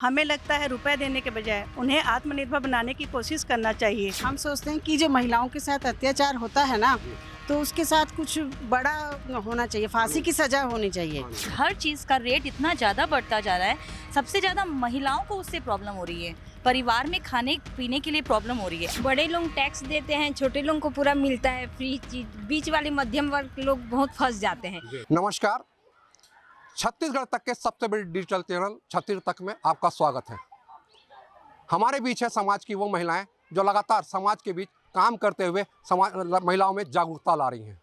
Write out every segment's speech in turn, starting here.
हमें लगता है रुपए देने के बजाय उन्हें आत्मनिर्भर बनाने की कोशिश करना चाहिए। हम सोचते हैं कि जो महिलाओं के साथ अत्याचार होता है ना, तो उसके साथ कुछ बड़ा होना चाहिए, फांसी की सजा होनी चाहिए। हर चीज़ का रेट इतना ज़्यादा बढ़ता जा रहा है, सबसे ज़्यादा महिलाओं को उससे प्रॉब्लम हो रही है। परिवार में खाने पीने के लिए प्रॉब्लम हो रही है। बड़े लोग टैक्स देते हैं, छोटे लोगों को पूरा मिलता है फ्री चीज, बीच वाले मध्यम वर्ग लोग बहुत फंस जाते हैं। नमस्कार, छत्तीसगढ़ तक के सबसे बड़ी डिजिटल चैनल छत्तीसगढ़ तक में आपका स्वागत है। हमारे बीच है समाज की वो महिलाएं जो लगातार समाज के बीच काम करते हुए महिलाओं में जागरूकता ला रही हैं।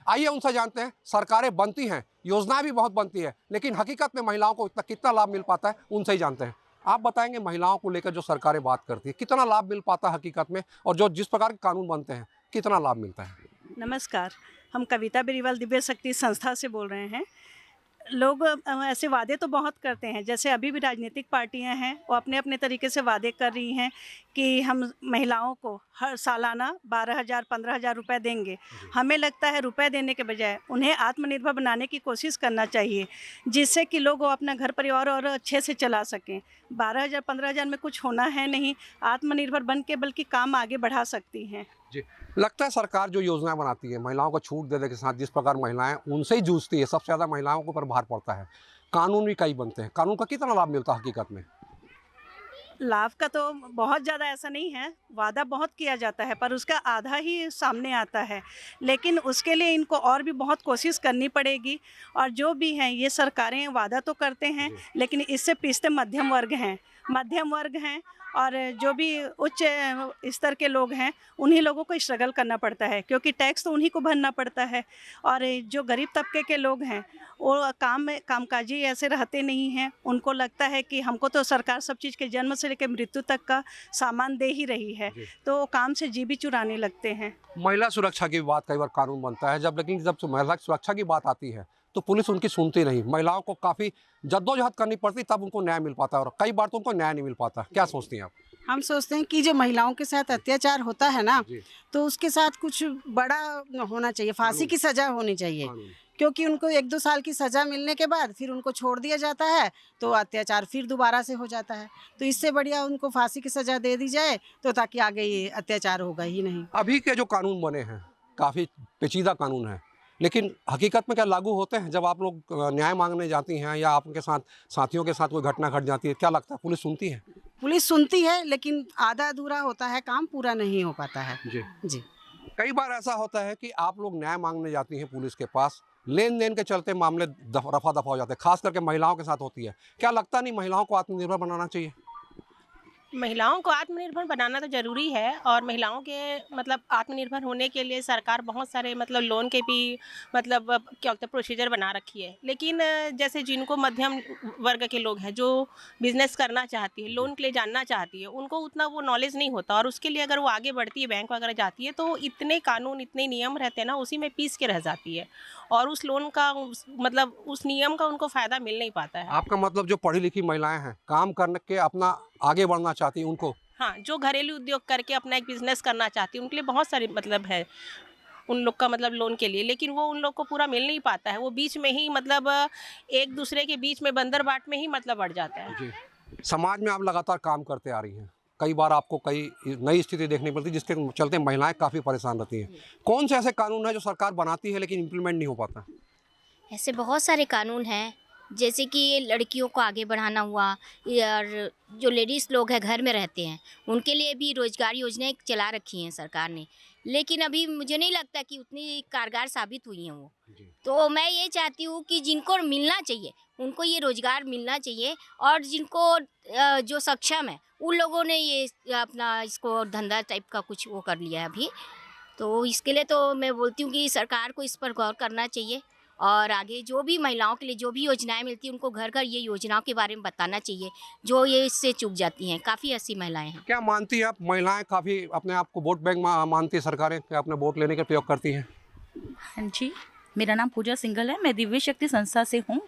आइए उनसे जानते हैं, सरकारें बनती हैं, योजनाएं भी बहुत बनती है, लेकिन हकीकत में महिलाओं को कितना लाभ मिल पाता है, उनसे ही जानते हैं। आप बताएंगे महिलाओं को लेकर जो सरकारें बात करती है, कितना लाभ मिल पाता है हकीकत में, और जो जिस प्रकार के कानून बनते हैं कितना लाभ मिलता है। नमस्कार, हम कविता बेरीवाल दिव्य शक्ति संस्था से बोल रहे हैं। लोग ऐसे वादे तो बहुत करते हैं, जैसे अभी भी राजनीतिक पार्टियां हैं वो अपने अपने तरीके से वादे कर रही हैं कि हम महिलाओं को हर सालाना 12,000 15,000 रुपये देंगे। हमें लगता है रुपए देने के बजाय उन्हें आत्मनिर्भर बनाने की कोशिश करना चाहिए, जिससे कि लोग वो अपना घर परिवार और अच्छे से चला सकें। 12,000 15,000 में कुछ होना है नहीं, आत्मनिर्भर बन के बल्कि काम आगे बढ़ा सकती हैं। जी, लगता है सरकार जो योजनाएं बनाती है महिलाओं को छूट देने के साथ, जिस प्रकार महिलाएं उनसे ही जूझती है, सबसे ज़्यादा महिलाओं के ऊपर भार पड़ता है। कानून भी कई बनते हैं, कानून का कितना लाभ मिलता है हकीकत में? लाभ का तो बहुत ज़्यादा ऐसा नहीं है, वादा बहुत किया जाता है पर उसका आधा ही सामने आता है। लेकिन उसके लिए इनको और भी बहुत कोशिश करनी पड़ेगी। और जो भी हैं ये सरकारें वादा तो करते हैं, लेकिन इससे पिछते मध्यम वर्ग हैं और जो भी उच्च स्तर के लोग हैं उन्हीं लोगों को स्ट्रगल करना पड़ता है, क्योंकि टैक्स तो उन्हीं को भरना पड़ता है। और जो गरीब तबके के लोग हैं वो कामकाजी ऐसे रहते नहीं हैं। उनको लगता है कि हमको तो सरकार सब चीज़ के जन्म से लेकर मृत्यु तक का सामान दे ही रही है, तो वो काम से जी भी चुराने लगते हैं। महिला सुरक्षा की बात कई बार कानून बनता है, लेकिन जब महिला सुरक्षा की बात आती है तो पुलिस उनकी सुनती नहीं। महिलाओं को काफ़ी जद्दोजहद करनी पड़ती, तब उनको न्याय मिल पाता है, और कई बार तो उनको न्याय नहीं मिल पाता। क्या सोचती हैं आप? हम सोचते हैं कि जो महिलाओं के साथ अत्याचार होता है ना, तो उसके साथ कुछ बड़ा होना चाहिए, फांसी की सजा होनी चाहिए। क्योंकि उनको 1-2 साल की सज़ा मिलने के बाद फिर उनको छोड़ दिया जाता है, तो अत्याचार फिर दोबारा से हो जाता है। तो इससे बढ़िया उनको फांसी की सज़ा दे दी जाए, तो ताकि आगे ये अत्याचार होगा ही नहीं। अभी के जो कानून बने हैं काफ़ी पेचीदा कानून है, लेकिन हकीकत में क्या लागू होते हैं? जब आप लोग न्याय मांगने जाती हैं या आपके साथ साथियों के साथ कोई घटना घट जाती है, क्या लगता है पुलिस सुनती है? पुलिस सुनती है, लेकिन आधा अधूरा होता है, काम पूरा नहीं हो पाता है। जी। कई बार ऐसा होता है कि आप लोग न्याय मांगने जाती हैं पुलिस के पास, लेन देन के चलते मामले रफा दफा हो जाते हैं, खास करके महिलाओं के साथ होती है। क्या लगता नहीं महिलाओं को आत्मनिर्भर बनाना चाहिए? महिलाओं को आत्मनिर्भर बनाना तो ज़रूरी है, और महिलाओं के मतलब आत्मनिर्भर होने के लिए सरकार बहुत सारे मतलब लोन के भी मतलब क्या होता है प्रोसीजर बना रखी है। लेकिन जैसे जिनको मध्यम वर्ग के लोग हैं जो बिज़नेस करना चाहती है, लोन के लिए जानना चाहती है, उनको उतना वो नॉलेज नहीं होता, और उसके लिए अगर वो आगे बढ़ती है, बैंक वगैरह जाती है, तो इतने कानून इतने नियम रहते हैं ना, उसी में पीस के रह जाती है, और उस लोन का मतलब उस नियम का उनको फ़ायदा मिल नहीं पाता है। आपका मतलब जो पढ़ी लिखी महिलाएं हैं, काम करने के अपना आगे बढ़ना चाहती हैं, उनको? हाँ, जो घरेलू उद्योग करके अपना एक बिज़नेस करना चाहती है, उनके लिए बहुत सारे मतलब है उन लोग का मतलब लोन के लिए, लेकिन वो उन लोग को पूरा मिल नहीं पाता है। वो बीच में ही मतलब एक दूसरे के बीच में बंदर बाट में ही मतलब बढ़ जाता है। जी, समाज में आप लगातार काम करते आ रही हैं, कई बार आपको कई नई स्थिति देखनी पड़ती है, जिसके चलते महिलाएं काफ़ी परेशान रहती हैं। कौन से ऐसे कानून हैं जो सरकार बनाती है लेकिन इम्प्लीमेंट नहीं हो पाता? ऐसे बहुत सारे कानून हैं, जैसे कि लड़कियों को आगे बढ़ाना हुआ, और जो लेडीज़ लोग हैं घर में रहते हैं उनके लिए भी रोजगार योजनाएं चला रखी हैं सरकार ने, लेकिन अभी मुझे नहीं लगता कि उतनी कारगर साबित हुई हैं वो। तो मैं ये चाहती हूँ कि जिनको मिलना चाहिए उनको ये रोजगार मिलना चाहिए, और जिनको जो सक्षम है उन लोगों ने ये अपना इसको धंधा टाइप का कुछ वो कर लिया है अभी। तो इसके लिए तो मैं बोलती हूँ कि सरकार को इस पर गौर करना चाहिए, और आगे जो भी महिलाओं के लिए जो भी योजनाएं मिलती हैं उनको घर घर ये योजनाओं के बारे में बताना चाहिए, जो ये इससे चूक जाती हैं। काफ़ी ऐसी महिलाएं हैं। क्या मानती हैं आप, महिलाएं काफ़ी अपने आप को वोट बैंक मानती है, सरकारें क्या अपने वोट लेने का प्रयोग करती हैं? हाँ जी, मेरा नाम पूजा सिंघल है, मैं दिव्य शक्ति संस्था से हूँ।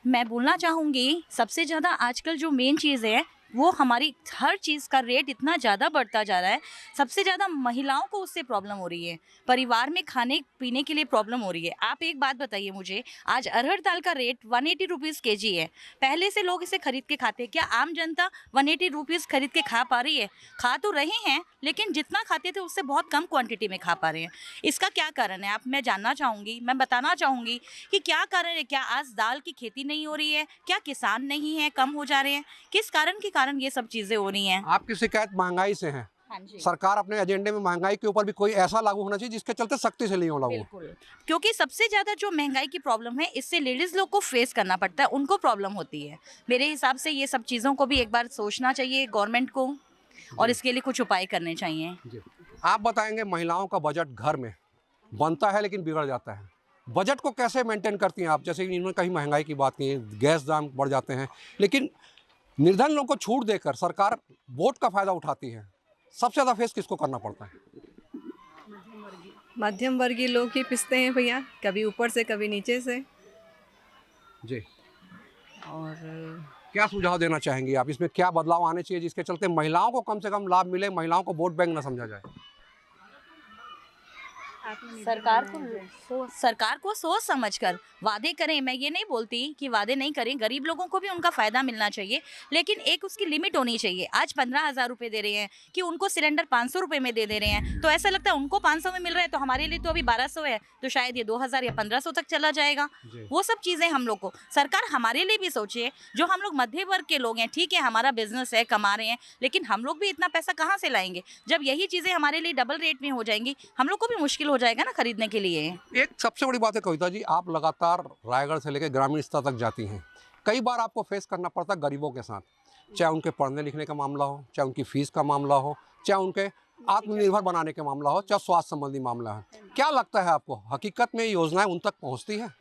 मैं बोलना चाहूँगी सबसे ज़्यादा आजकल जो मेन चीज़ है वो हमारी हर चीज़ का रेट इतना ज़्यादा बढ़ता जा रहा है, सबसे ज़्यादा महिलाओं को उससे प्रॉब्लम हो रही है, परिवार में खाने पीने के लिए प्रॉब्लम हो रही है। आप एक बात बताइए मुझे, आज अरहर दाल का रेट 180 रुपीज़ kg है। पहले से लोग इसे खरीद के खाते हैं, क्या आम जनता 180 रुपीज़ खरीद के खा पा रही है? खा तो रहे हैं, लेकिन जितना खाते थे उससे बहुत कम क्वांटिटी में खा पा रहे हैं। इसका क्या कारण है? मैं जानना चाहूँगी, मैं बताना चाहूँगी कि क्या कारण है। क्या आज दाल की खेती नहीं हो रही है? क्या किसान नहीं है, कम हो जा रहे हैं? किस कारण के कारण ये सब चीज़ें हो रही हैं? आपकी शिकायत महंगाई से है। हाँ जी, सरकार अपने एजेंडे में महंगाई के ऊपर भी कोई ऐसा लागू होना चाहिए जिसके चलते सख्ती से नहीं हो लागू। बिल्कुल, क्योंकि सबसे ज़्यादा जो महंगाई की प्रॉब्लम है, इससे लेडीज़ लोग को फेस करना पड़ता है, उनको प्रॉब्लम होती है। मेरे हिसाब से ये सब चीज़ों को भी एक बार सोचना चाहिए गवर्नमेंट को, और इसके लिए कुछ उपाय करने चाहिए। जी। आप बताएंगे, महिलाओं का बजट घर में बनता है लेकिन बिगड़ जाता है, बजट को कैसे मेंटेन करती हैं आप? जैसे कि इन्होंने कहीं महंगाई की बात की, गैस दाम बढ़ जाते हैं, लेकिन निर्धन लोगों को छूट देकर सरकार वोट का फायदा उठाती है। सबसे ज़्यादा फेस किसको करना पड़ता है? मध्यम वर्गीय लोग ही पिसते हैं भैया, कभी ऊपर से कभी नीचे से। जी। और क्या सुझाव देना चाहेंगी आप? इसमें क्या बदलाव आने चाहिए जिसके चलते महिलाओं को कम से कम लाभ मिले, महिलाओं को वोट बैंक न समझा जाए? सरकार को सोच समझकर वादे करें। मैं ये नहीं बोलती कि वादे नहीं करें, गरीब लोगों को भी उनका फ़ायदा मिलना चाहिए, लेकिन एक उसकी लिमिट होनी चाहिए। आज 15,000 रुपये दे रहे हैं कि उनको सिलेंडर 500 रुपये में दे रहे हैं, तो ऐसा लगता है उनको 500 में मिल रहा है, तो हमारे लिए तो अभी 1200 है, तो शायद ये 2000 या 1500 तक चला जाएगा। वो सब चीज़ें हम लोग को, सरकार हमारे लिए भी सोचे। जो हम लोग मध्य वर्ग के लोग हैं, ठीक है, हमारा बिजनेस है, कमा रहे हैं, लेकिन हम लोग भी इतना पैसा कहाँ से लाएंगे? जब यही चीज़ें हमारे लिए डबल रेट में हो जाएंगी, हम लोग को भी मुश्किल हो जाएगा ना खरीदने के लिए। एक सबसे बड़ी बात है कविता जी, आप लगातार रायगढ़ से लेकर ग्रामीण स्तर तक जाती हैं। कई बार आपको फेस करना पड़ता है गरीबों के साथ, चाहे उनके पढ़ने लिखने का मामला हो, चाहे उनकी फीस का मामला हो, चाहे उनके आत्मनिर्भर बनाने का मामला हो, चाहे स्वास्थ्य संबंधी मामला है। क्या लगता है आपको, हकीकत में ये योजनाएं उन तक पहुंचती हैं?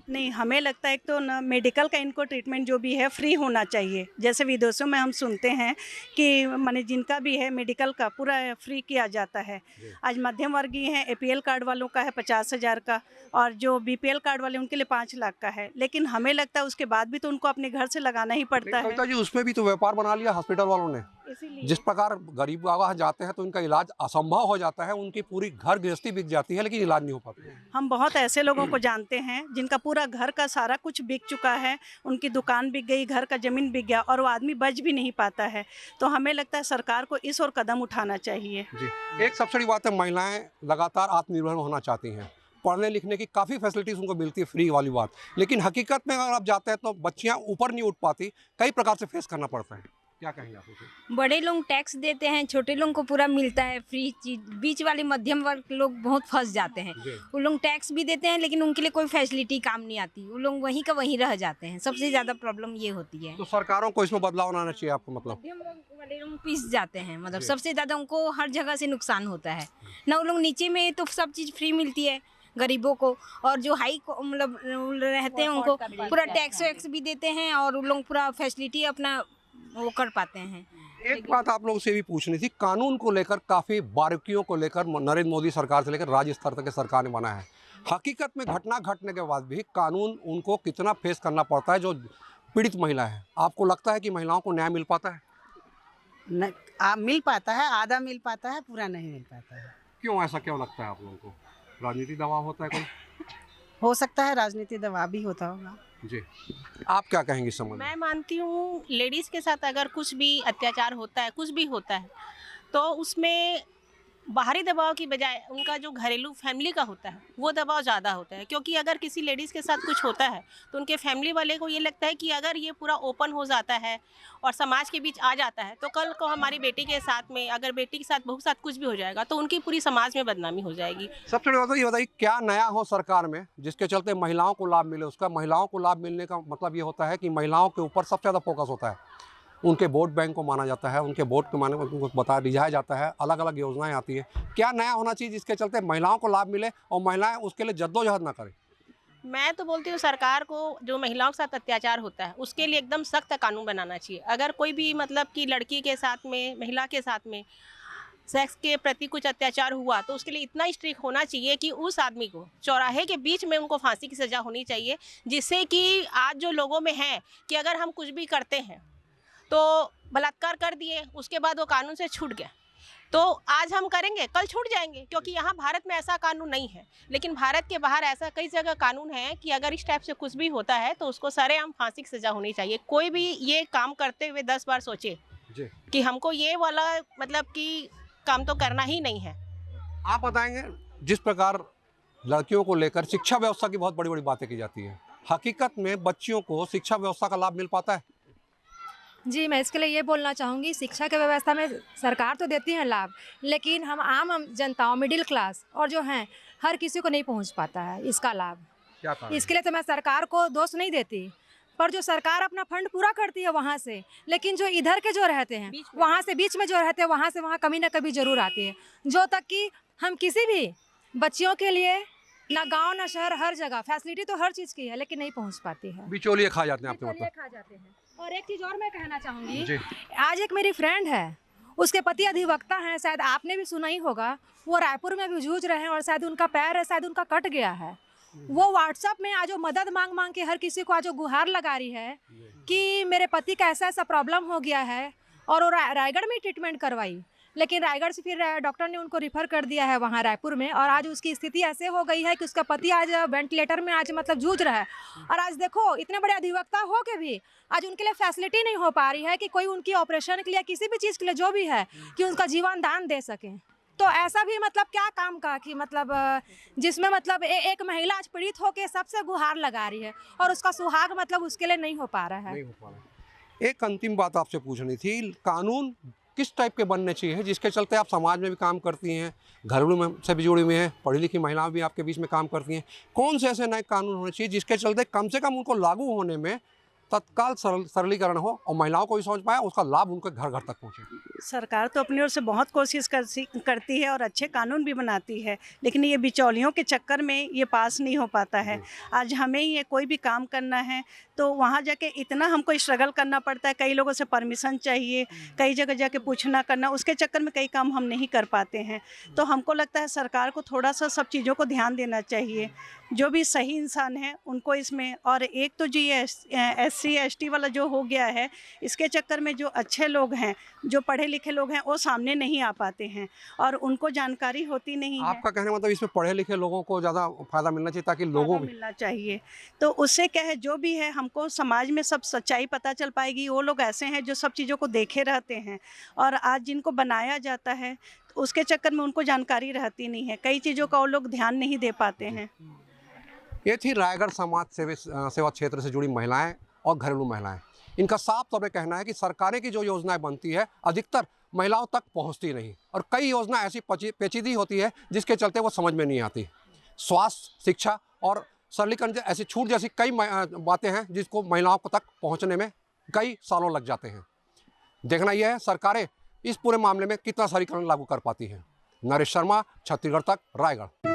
नहीं, हमें लगता है एक तो ना मेडिकल का इनको ट्रीटमेंट जो भी है फ्री होना चाहिए। जैसे विदेशों में हम सुनते हैं कि माने जिनका भी है मेडिकल का पूरा फ्री किया जाता है। आज मध्यम वर्गीय हैं, APL कार्ड वालों का है 50,000 का, और जो BPL कार्ड वाले उनके लिए 5 लाख का है। लेकिन हमें लगता है उसके बाद भी तो उनको अपने घर से लगाना ही पड़ता है। कविता जी, उसमें भी तो व्यापार बना लिया हॉस्पिटल वालों ने। इसीलिए जिस प्रकार गरीब वहाँ जाते हैं तो उनका इलाज असंभव हो जाता है, उनकी पूरी घर गृहस्थी बिक जाती है, लेकिन इलाज नहीं हो पाता। हम बहुत ऐसे लोगों को जानते हैं जिनका पूरा घर का सारा कुछ बिक चुका है, उनकी दुकान बिक गई, घर का ज़मीन बिक गया, और वो आदमी बच भी नहीं पाता है। तो हमें लगता है सरकार को इस ओर कदम उठाना चाहिए। जी। एक सबसे बड़ी बात है, महिलाएं लगातार आत्मनिर्भर होना चाहती हैं, पढ़ने लिखने की काफ़ी फैसिलिटीज़ उनको मिलती है, फ्री वाली बात, लेकिन हकीकत में अगर आप जाते हैं तो बच्चियाँ ऊपर नहीं उठ पाती, कई प्रकार से फेस करना पड़ता है। क्या कहेंगे आप उसे? बड़े लोग टैक्स देते हैं, छोटे लोगों को पूरा मिलता है फ्री चीज, बीच वाले मध्यम वर्ग लोग बहुत फंस जाते हैं। वो लोग टैक्स भी देते हैं, लेकिन उनके लिए कोई फैसिलिटी काम नहीं आती, वो लोग वहीं का वहीं रह जाते हैं। सबसे ज़्यादा प्रॉब्लम ये होती है। तो सरकारों को इसमें बदलाव लाना चाहिए आपको, मतलब मध्यम वर्ग वाले लोग पिस जाते हैं, मतलब सबसे ज़्यादा उनको हर जगह से नुकसान होता है ना। वो लोग नीचे में तो सब चीज़ फ्री मिलती है गरीबों को, और जो हाई मतलब रहते हैं उनको पूरा टैक्स वैक्स भी देते हैं, और वो लोग पूरा फैसिलिटी अपना वो कर पाते हैं। एक बात आप लोगों से भी पूछनी थी, कानून को लेकर काफ़ी बारीकियों को लेकर नरेंद्र मोदी सरकार से लेकर राज्य स्तर तक की सरकार ने बनाया है। हकीकत में घटना घटने के बाद भी कानून उनको कितना फेस करना पड़ता है जो पीड़ित महिला है? आपको लगता है कि महिलाओं को न्याय मिल पाता है? मिल पाता है, आधा मिल पाता है, पूरा नहीं मिल पाता है। क्यों, ऐसा क्यों लगता है आप लोगों को? राजनीतिक दबाव होता है कोई? हो सकता है राजनीतिक दबाव भी होता होगा। जी, आप क्या कहेंगे इस संबंध में? मैं मानती हूँ लेडीज़ के साथ अगर कुछ भी अत्याचार होता है, कुछ भी होता है, तो उसमें बाहरी दबाव की बजाय उनका जो घरेलू फैमिली का होता है वो दबाव ज़्यादा होता है। क्योंकि अगर किसी लेडीज़ के साथ कुछ होता है तो उनके फैमिली वाले को ये लगता है कि अगर ये पूरा ओपन हो जाता है और समाज के बीच आ जाता है, तो कल को हमारी बेटी के साथ में, अगर बेटी के साथ बहू के साथ कुछ भी हो जाएगा तो उनकी पूरी समाज में बदनामी हो जाएगी। सबसे बड़ी बात ये बताइए, क्या नया हो सरकार में जिसके चलते महिलाओं को लाभ मिले? उसका महिलाओं को लाभ मिलने का मतलब ये होता है कि महिलाओं के ऊपर सबसे ज़्यादा फोकस होता है, उनके वोट बैंक को माना जाता है, उनके वोट के माने उनको रिझाया जाता है, अलग अलग योजनाएं आती है। क्या नया होना चाहिए जिसके चलते महिलाओं को लाभ मिले और महिलाएं उसके लिए जद्दोजहद ना करें? मैं तो बोलती हूँ सरकार को जो महिलाओं के साथ अत्याचार होता है उसके लिए एकदम सख्त कानून बनाना चाहिए। अगर कोई भी मतलब कि लड़की के साथ में, महिला के साथ में सेक्स के प्रति कुछ अत्याचार हुआ तो उसके लिए इतना स्ट्रिक्ट होना चाहिए कि उस आदमी को चौराहे के बीच में उनको फांसी की सज़ा होनी चाहिए, जिससे कि आज जो लोगों में है कि अगर हम कुछ भी करते हैं तो बलात्कार कर दिए, उसके बाद वो कानून से छूट गए। तो आज हम करेंगे, कल छूट जाएंगे, क्योंकि यहाँ भारत में ऐसा कानून नहीं है। लेकिन भारत के बाहर ऐसा कई जगह कानून है कि अगर इस टाइप से कुछ भी होता है तो उसको सरेआम फांसी की सज़ा होनी चाहिए। कोई भी ये काम करते हुए 10 बार सोचे जी। कि हमको ये वाला मतलब कि काम तो करना ही नहीं है। आप बताएंगे, जिस प्रकार लड़कियों को लेकर शिक्षा व्यवस्था की बहुत बड़ी बड़ी बातें की जाती है, हकीकत में बच्चियों को शिक्षा व्यवस्था का लाभ मिल पाता है? जी, मैं इसके लिए ये बोलना चाहूँगी, शिक्षा की व्यवस्था में सरकार तो देती है लाभ, लेकिन हम आम जनताओं, मिडिल क्लास और जो हैं, हर किसी को नहीं पहुँच पाता है इसका लाभ। क्या कारण? इसके लिए तो मैं सरकार को दोष नहीं देती, पर जो सरकार अपना फंड पूरा करती है वहाँ से, लेकिन जो इधर के जो रहते हैं, वहाँ से बीच में जो रहते हैं, वहाँ से वहाँ कभी ना कभी ज़रूर आती है। जो तक कि हम किसी भी बच्चियों के लिए ना गांव ना शहर, हर जगह फैसिलिटी तो हर चीज़ की है, लेकिन नहीं पहुँच पाती है। बिचौलिए खा जाते हैं आपके बिचौलिए मतलब? खा जाते हैं। और एक चीज़ और मैं कहना चाहूँगी, जी। आज एक मेरी फ्रेंड है, उसके पति अधिवक्ता हैं, शायद आपने भी सुना ही होगा। वो रायपुर में भी जूझ रहे हैं और शायद उनका पैर है, शायद उनका कट गया है। वो व्हाट्सएप में आज मदद मांग मांग के हर किसी को आज गुहार लगा रही है कि मेरे पति का ऐसा ऐसा प्रॉब्लम हो गया है, और वो रायगढ़ में ट्रीटमेंट करवाई, लेकिन रायगढ़ से फिर डॉक्टर ने उनको रिफ़र कर दिया है वहाँ रायपुर में, और आज उसकी स्थिति ऐसे हो गई है कि उसका पति आज वेंटिलेटर में आज मतलब जूझ रहा है। और आज देखो, इतने बड़े अधिवक्ता हो के भी आज उनके लिए फैसिलिटी नहीं हो पा रही है कि कोई उनकी ऑपरेशन के लिए, किसी भी चीज़ के लिए जो भी है, कि उनका जीवन दान दे सकें। तो ऐसा भी मतलब क्या काम का कि मतलब जिसमें मतलब एक महिला आज पीड़ित होकर सबसे गुहार लगा रही है, और उसका सुहाग मतलब उसके लिए नहीं हो पा रहा है। नहीं हो पा रहा है। एक अंतिम बात आपसे पूछनी थी, कानून किस टाइप के बनने चाहिए जिसके चलते आप समाज में भी काम करती हैं, घरेलू में से भी जुड़ी हुई हैं, पढ़ी लिखी महिलाएं भी आपके बीच में काम करती हैं, कौन से ऐसे नए कानून होने चाहिए जिसके चलते कम से कम उनको लागू होने में तत्काल सरलीकरण हो और महिलाओं को भी समझ पाए, उसका लाभ उनके घर घर तक पहुंचे? सरकार तो अपनी ओर से बहुत कोशिश करती है और अच्छे कानून भी बनाती है, लेकिन ये बिचौलियों के चक्कर में ये पास नहीं हो पाता है। आज हमें ये कोई भी काम करना है तो वहाँ जाके इतना हमको स्ट्रगल करना पड़ता है, कई लोगों से परमिशन चाहिए, कई जगह जाके पूछना करना, उसके चक्कर में कई काम हम नहीं कर पाते हैं। तो हमको लगता है सरकार को थोड़ा सा सब चीज़ों को ध्यान देना चाहिए, जो भी सही इंसान है उनको इसमें। और एक तो जी SC ST वाला जो हो गया है, इसके चक्कर में जो अच्छे लोग हैं, जो पढ़े लिखे लोग हैं, वो सामने नहीं आ पाते हैं और उनको जानकारी होती नहीं है। आपका कहने मतलब इसमें पढ़े लिखे लोगों को ज़्यादा फायदा मिलना चाहिए ताकि लोगों को मिलना चाहिए। तो उससे क्या है, जो भी है हमको समाज में सब सच्चाई पता चल पाएगी। वो लोग ऐसे हैं जो सब चीज़ों को देखे रहते हैं, और आज जिनको बनाया जाता है तो उसके चक्कर में उनको जानकारी रहती नहीं है, कई चीज़ों का वो लोग ध्यान नहीं दे पाते हैं। ये थी रायगढ़ समाज सेवा क्षेत्र से जुड़ी महिलाएं और घरेलू महिलाएं। इनका साफ तौर पे कहना है कि सरकारें की जो योजनाएं बनती है अधिकतर महिलाओं तक पहुंचती नहीं, और कई योजना ऐसी पेचीदी होती है जिसके चलते वो समझ में नहीं आती। स्वास्थ्य, शिक्षा और सरलीकरण ऐसी छूट जैसी कई बातें हैं जिसको महिलाओं को तक पहुंचने में कई सालों लग जाते हैं। देखना यह है सरकारें इस पूरे मामले में कितना सरलीकरण लागू कर पाती हैं। नरेश शर्मा, छत्तीसगढ़ तक, रायगढ़।